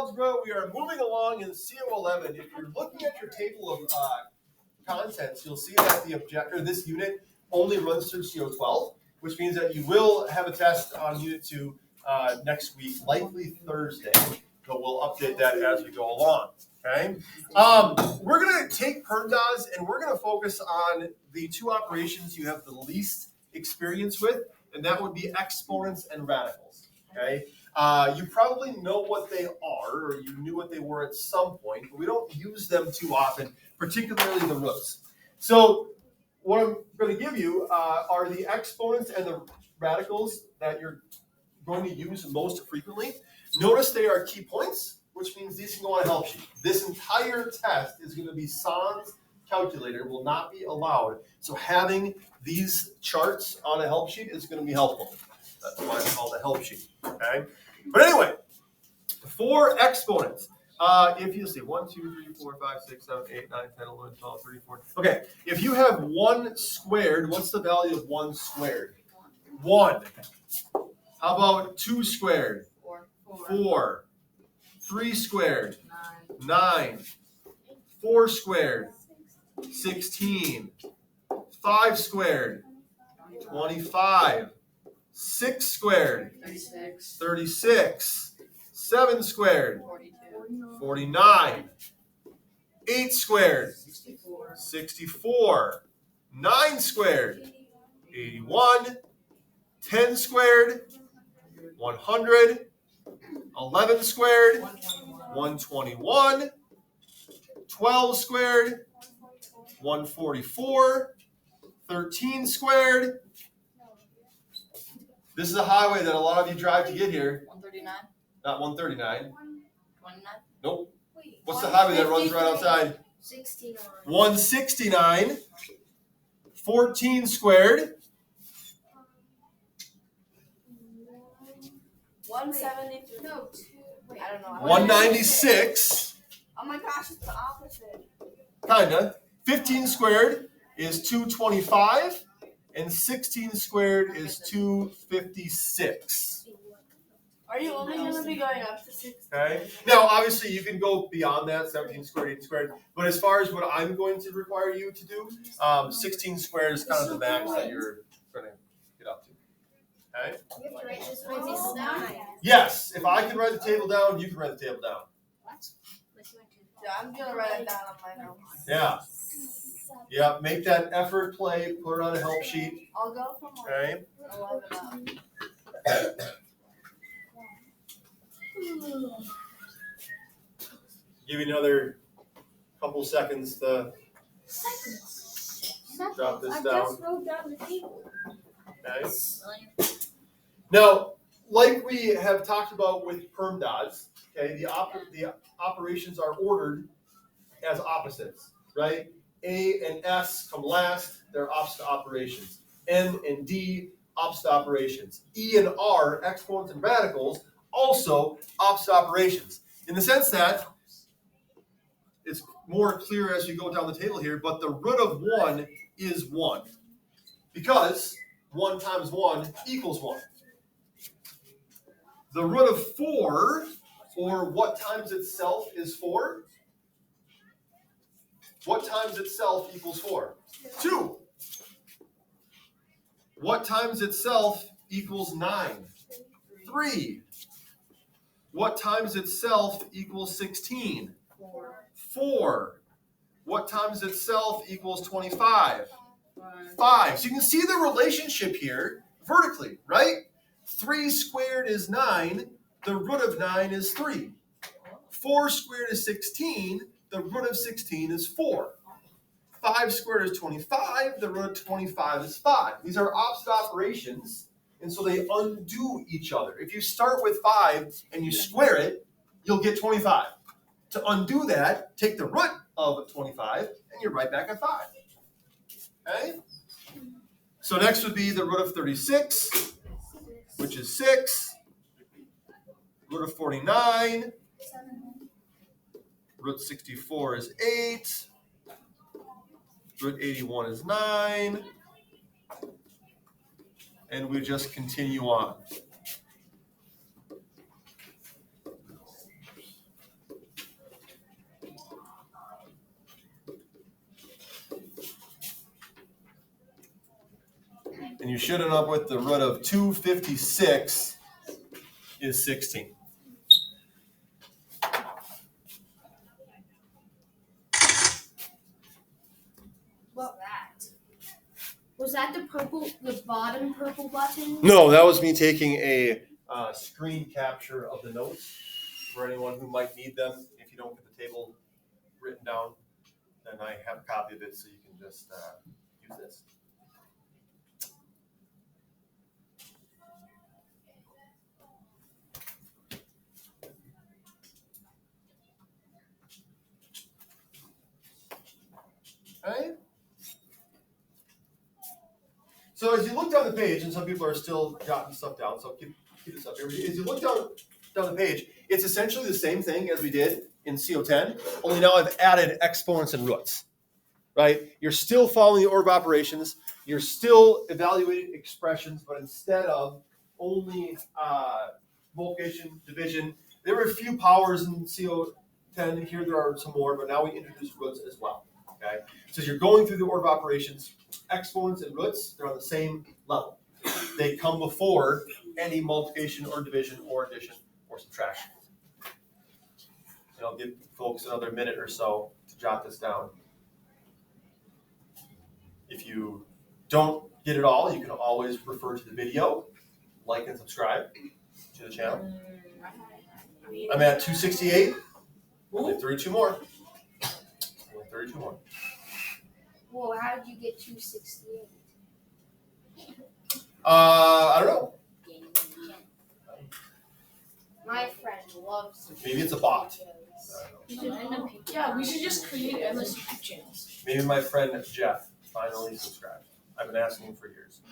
algebra. We are moving along in CO11. If you're looking at your table of contents, you'll see that this unit only runs through CO12, which means that you will have a test on Unit 2 next week, likely Thursday, but we'll update that as we go along. Okay. We're going to take PERMDAS and we're going to focus on the two operations you have the least experience with, and that would be exponents and radicals. Okay. You probably know what they are, or you knew what they were at some point, but we don't use them too often, particularly the roots. So what I'm going to give you are the exponents and the radicals that you're going to use most frequently. Notice they are key points, which means these can go on a help sheet. This entire test is going to be sans calculator, will not be allowed. So having these charts on a help sheet is going to be helpful. That's why it's called a help sheet. Okay. But anyway, for exponents, if you see 1, 2, 3, 4, 5, 6, 7, 8, 9, 10, 11, 12, 13, 14. Okay, if you have 1 squared, what's the value of 1 squared? 1. How about 2 squared? 4. 3 squared? 9. 4 squared? 16. 5 squared? 25. 6 squared? 36. 7 squared? 49. 8 squared? 64. 9 squared? 81. 10 squared? 100. 11 squared? 121. 12 squared? 144. 13 squared? This is a highway that a lot of you drive to get here. 139? Not 139. 29? Nope. What's the highway that runs right outside? 69. 169. 14 squared? 173? No, 2. Wait. I don't know. 196. Oh my gosh, it's the opposite. Kinda. 15 squared is 225. And 16 squared is 256. Are you only going to be going up to 16? Okay. Now, obviously, you can go beyond that, 17 squared, 18 squared. But as far as what I'm going to require you to do, 16 squared is kind of the max that you're going to get up to. Okay. We have to write this one down. Yes. If I can write the table down, you can write the table down. Yeah, I'm going to write it down on my notes. Yeah. Yeah. Make that effort play. Put it on a help sheet. I'll go from Okay. 11 up. Give you another couple seconds to drop this down. I just wrote down the table. Okay. Now, like we have talked about with PERMDAS, okay, the operations are ordered as opposites, right? A and S come last, they're opposite operations. N and D, opposite operations. E and R, exponents and radicals, also opposite operations. In the sense that it's more clear as you go down the table here, but the root of 1 is 1. Because 1 times 1 equals 1. The root of 4, or what times itself is 4? What times itself equals 4? 2. What times itself equals 9? 3. What times itself equals 16? 4. What times itself equals 25? 5. So you can see the relationship here vertically, right? 3 squared is 9. The root of 9 is 3. 4 squared is 16. The root of 16 is 4. 5 squared is 25. The root of 25 is 5. These are opposite operations, and so they undo each other. If you start with 5 and you square it, you'll get 25. To undo that, take the root of 25, and you're right back at 5. Okay? So next would be the root of 36, which is 6. Root of 49. Root 64 is 8. Root 81 is 9. And we just continue on. And you should end up with the root of 256 is 16. What's that? Was that the bottom purple button? No, that was me taking a screen capture of the notes for anyone who might need them. If you don't get the table written down, then I have a copy of it so you can just use this. Right? So as you look down the page, and some people are still jotting stuff down, so keep this up here. As you look down the page, it's essentially the same thing as we did in CO10, only now I've added exponents and roots. Right? You're still following the order of operations. You're still evaluating expressions, but instead of only multiplication, division, there were a few powers in CO10. Here there are some more, but now we introduce roots as well. Okay? So as you're going through the order of operations, exponents and roots, they're on the same level. They come before any multiplication or division or addition or subtraction. And I'll give folks another minute or so to jot this down. If you don't get it all, you can always refer to the video, like and subscribe to the channel. I'm at 268. Only 32 more. Only 32 more. Well, how did you get 268? I don't know. My friend loves it. Maybe it's a bot. Yeah, we should just create endless YouTube channels. Maybe my friend Jeff finally subscribed. I've been asking him for years.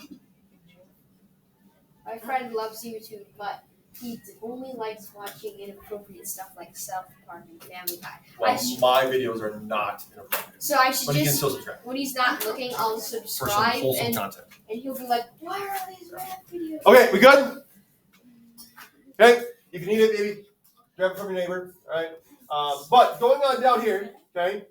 My friend loves YouTube, but he only likes watching inappropriate stuff like South Park and Family Guy. Well, my videos are not inappropriate. So I should But he can just, still subscribe when he's not looking, I'll for some subscribe wholesome and content. he'll be like, why are all these rap videos? Okay, we good? Okay, you can eat it, maybe grab it from your neighbor. All right. But going on down here, okay.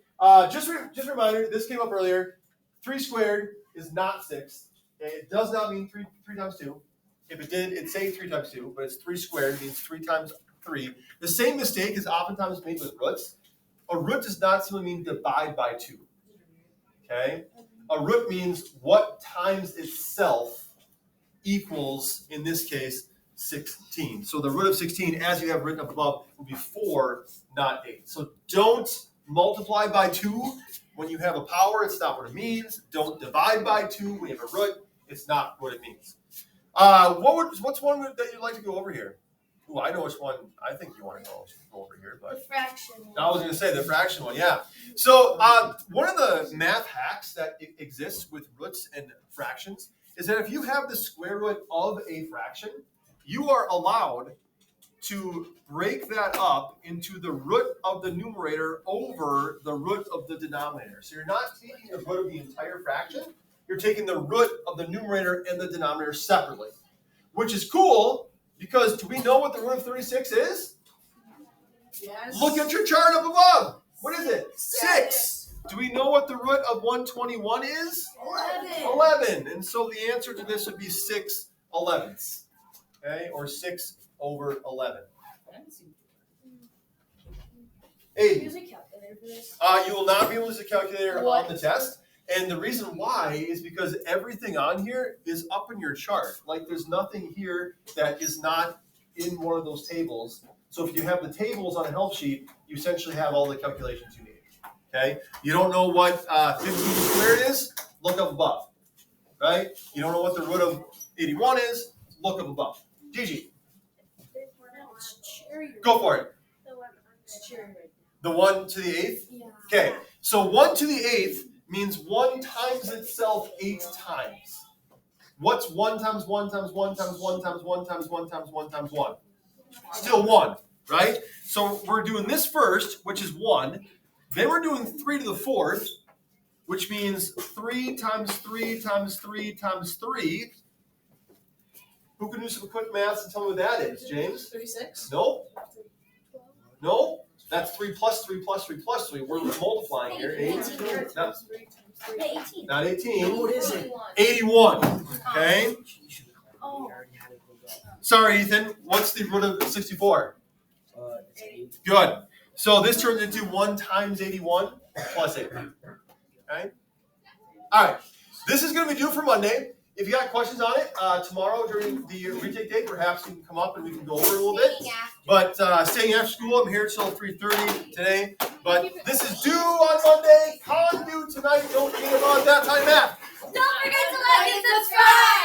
Just a reminder. This came up earlier. 3 squared is not 6. Okay? It does not mean 3 times 2. If it did, it'd say 3 times 2, but it's 3 squared means 3 times 3. The same mistake is oftentimes made with roots. A root does not simply mean divide by 2. Okay? A root means what times itself equals, in this case, 16. So the root of 16, as you have written up above, will be 4, not 8. So don't multiply by 2 when you have a power. It's not what it means. Don't divide by 2 when you have a root. It's not what it means. What's one that you'd like to go over here? Ooh, I know which one I think you want to go over here. But The fraction one. I was going to say the fraction one, yeah. So one of the math hacks that exists with roots and fractions is that if you have the square root of a fraction, you are allowed to break that up into the root of the numerator over the root of the denominator. So you're not taking the root of the entire fraction, you're taking the root of the numerator and the denominator separately, which is cool because do we know what the root of 36 is? Yes. Look at your chart up above. What is it? 6. Do we know what the root of 121 is? 11. And so the answer to this would be 6/11. Okay, or 6 over 11. Hey, Use a calculator for this. you will not be able to use a calculator on the test. And the reason why is because everything on here is up in your chart. Like there's nothing here that is not in one of those tables. So if you have the tables on a help sheet, you essentially have all the calculations you need. Okay? You don't know what 15 squared is? Look up above. Right? You don't know what the root of 81 is? Look up above. Gigi, go for it. The 1 to the 8th? Yeah. Okay, so 1 to the 8th means 1 times itself 8 times. What's 1 times 1 times 1 times 1 times 1 times 1 times 1 times 1? Still 1, right? So we're doing this first, which is 1. Then we're doing 3 to the 4th, which means 3 times 3 times 3 times 3. Who can do some quick maths and tell me what that is, James? 36. No? No? That's 3 plus 3 plus 3 plus 3. We're multiplying here. 8. Not 18. not 18. What is it? 81. Okay, Okay. Oh. Sorry, Ethan. What's the root of 64? It's 8. Good. So this turns into 1 times 81 plus 8. Okay? All right. This is going to be due for Monday. If you got questions on it, tomorrow during the retake day, perhaps you can come up and we can go over it a little bit. But staying after school, I'm here till 3:30 today. But this is due on Monday. Con due tonight. Don't forget about that time math. Don't forget to like and subscribe.